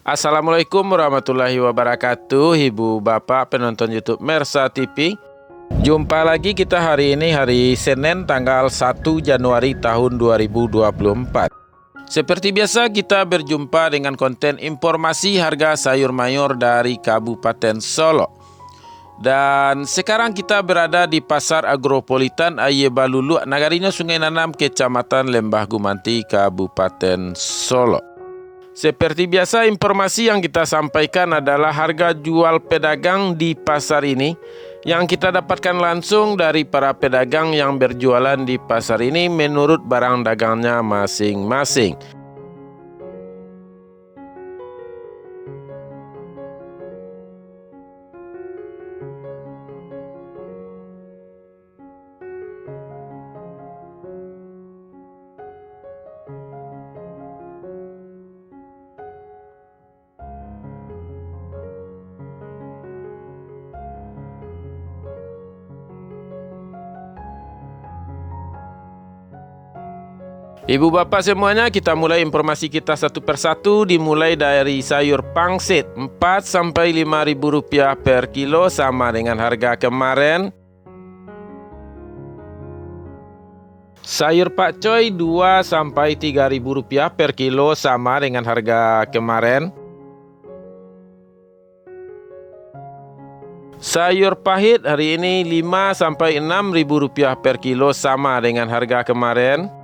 Assalamualaikum warahmatullahi wabarakatuh, Ibu Bapak penonton YouTube Mersa TV. Jumpa lagi kita hari ini, hari Senin tanggal 1 Januari tahun 2024. Seperti biasa kita berjumpa dengan konten informasi harga sayur mayur dari Kabupaten Solo. Dan sekarang kita berada di Pasar Agropolitan Ayebalulu, Nagarinya Sungai Nanam, Kecamatan Lembah Gumanti, Kabupaten Solo. Seperti biasa, informasi yang kita sampaikan adalah harga jual pedagang di pasar ini yang kita dapatkan langsung dari para pedagang yang berjualan di pasar ini menurut barang dagangnya masing-masing. Ibu bapak semuanya, kita mulai informasi kita satu persatu, dimulai dari sayur pangsit 4 sampai 5 ribu rupiah per kilo sama dengan harga kemarin. Sayur pakcoy 2 sampai 3 ribu rupiah per kilo sama dengan harga kemarin. Sayur pahit hari ini 5 sampai 6 ribu rupiah per kilo sama dengan harga kemarin.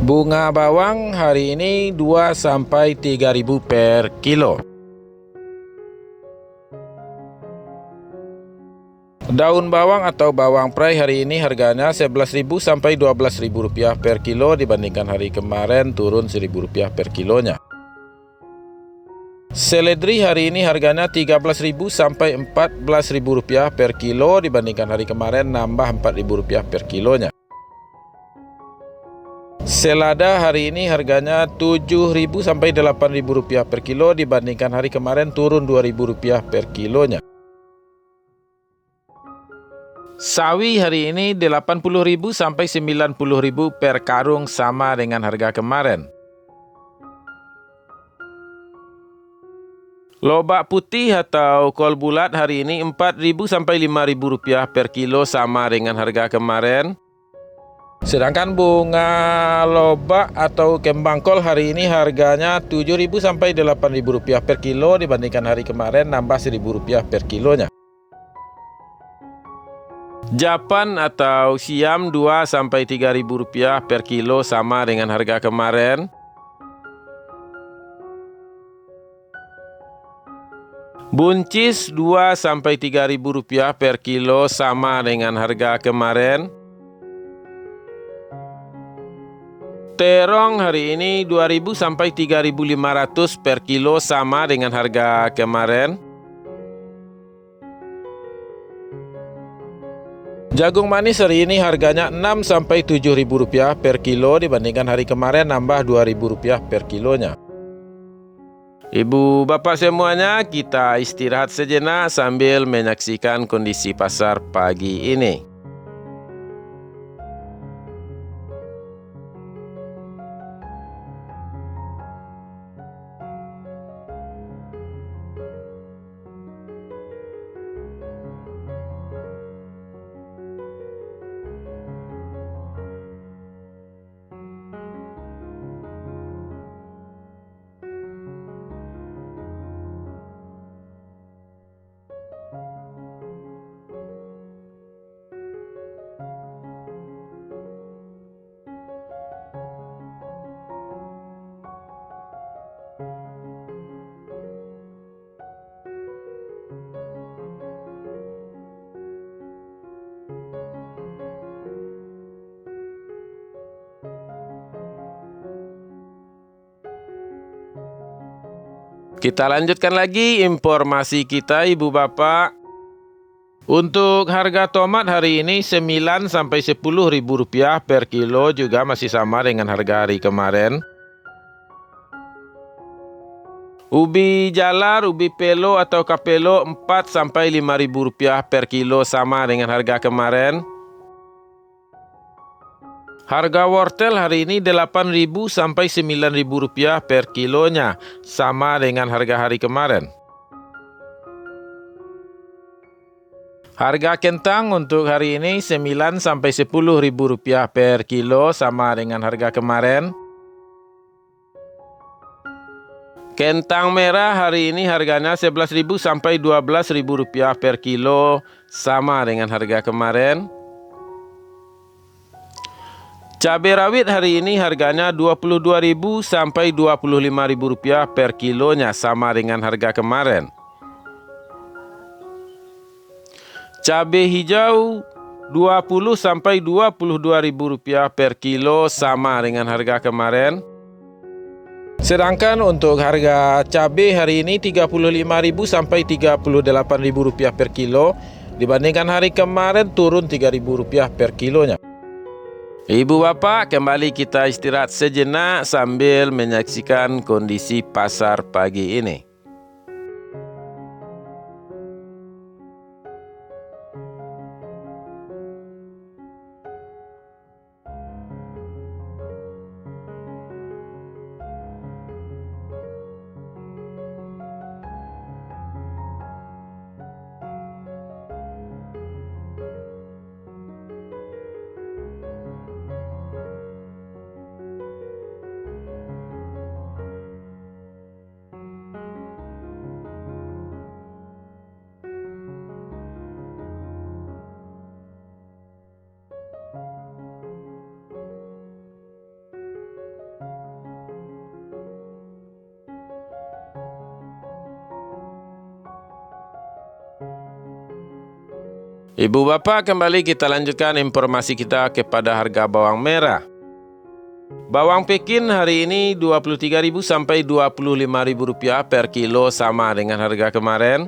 Bunga bawang hari ini 2 sampai 3 ribu per kilo. Daun bawang atau bawang prei hari ini harganya 11.000 sampai 12.000 rupiah per kilo, dibandingkan hari kemarin turun 1.000 rupiah per kilonya. Seledri hari ini harganya 13.000 sampai 14.000 rupiah per kilo, dibandingkan hari kemarin nambah 4.000 rupiah per kilonya. Selada hari ini harganya 7.000 sampai 8.000 rupiah per kilo, dibandingkan hari kemarin turun 2.000 rupiah per kilonya. Sawi hari ini 80.000 sampai 90.000 per karung sama dengan harga kemarin. Lobak putih atau kol bulat hari ini 4.000 sampai 5.000 rupiah per kilo sama dengan harga kemarin. Sedangkan bunga lobak atau kembang kol hari ini harganya 7.000 sampai 8.000 rupiah per kilo, dibandingkan hari kemarin nambah 1.000 rupiah per kilonya. Japan atau siam 2 sampai 3.000 rupiah per kilo sama dengan harga kemarin. Buncis 2 sampai 3.000 rupiah per kilo sama dengan harga kemarin. Terong hari ini 2.000 sampai 3.500 per kilo sama dengan harga kemarin. Jagung manis hari ini harganya 6 sampai 7.000 rupiah per kilo, dibandingkan hari kemarin nambah 2.000 rupiah per kilonya. Ibu bapak semuanya, kita istirahat sejenak sambil menyaksikan kondisi pasar pagi ini. Kita lanjutkan lagi informasi kita, Ibu Bapak. Untuk harga tomat hari ini 9 sampai 10.000 rupiah per kilo, juga masih sama dengan harga hari kemarin. Ubi jalar, ubi pelo atau kapelo 4 sampai 5.000 rupiah per kilo sama dengan harga kemarin. Harga wortel hari ini 8.000 sampai 9.000 rupiah per kilonya, sama dengan harga hari kemarin. Harga kentang untuk hari ini 9 sampai 10.000 rupiah per kilo, sama dengan harga kemarin. Kentang merah hari ini harganya 11.000 sampai 12.000 rupiah per kilo, sama dengan harga kemarin. Cabai rawit hari ini harganya 22.000 sampai 25.000 rupiah per kilonya, sama dengan harga kemarin. Cabai hijau 20 sampai 22.000 rupiah per kilo, sama dengan harga kemarin. Sedangkan untuk harga cabai hari ini 35.000 sampai 38.000 rupiah per kilo, dibandingkan hari kemarin turun 3.000 rupiah per kilonya. Ibu bapak, kembali kita istirahat sejenak sambil menyaksikan kondisi pasar pagi ini. Ibu bapak, kembali kita lanjutkan informasi kita kepada harga bawang merah. Bawang Pekin hari ini 23.000 sampai 25.000 rupiah per kilo, sama dengan harga kemarin.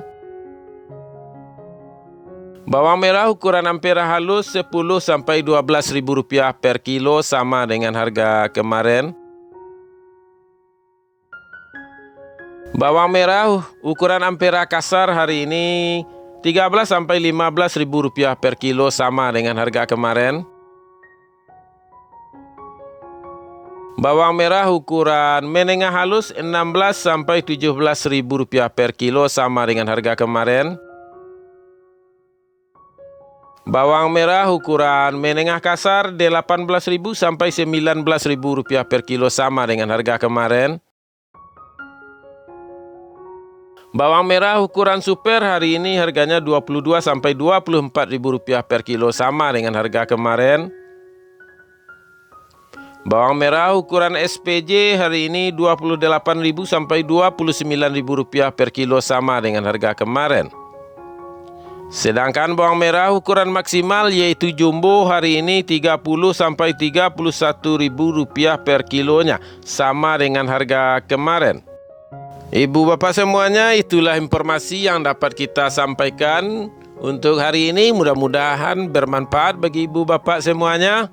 Bawang merah ukuran ampera halus 10 sampai 12.000 rupiah per kilo, sama dengan harga kemarin. Bawang merah ukuran ampera kasar hari ini 13 sampai 15.000 rupiah per kilo, sama dengan harga kemarin. Bawang merah ukuran menengah halus 16 sampai 17.000 rupiah per kilo, sama dengan harga kemarin. Bawang merah ukuran menengah kasar 18.000 sampai 19.000 rupiah per kilo, sama dengan harga kemarin. Bawang merah ukuran super hari ini harganya 22 sampai 24.000 rupiah per kilo, sama dengan harga kemarin. Bawang merah ukuran SPJ hari ini 28.000 sampai 29.000 rupiah per kilo, sama dengan harga kemarin. Sedangkan bawang merah ukuran maksimal yaitu jumbo hari ini 30 sampai 31.000 rupiah per kilonya, sama dengan harga kemarin. Ibu bapak semuanya, itulah informasi yang dapat kita sampaikan untuk hari ini. Mudah-mudahan bermanfaat bagi ibu bapak semuanya.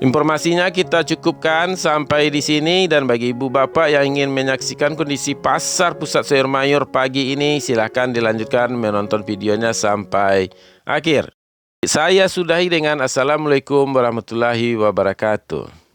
Informasinya kita cukupkan sampai di sini, dan bagi ibu bapak yang ingin menyaksikan kondisi pasar pusat sayur mayur pagi ini, silahkan dilanjutkan menonton videonya sampai akhir. Saya sudahi dengan Assalamualaikum warahmatullahi wabarakatuh.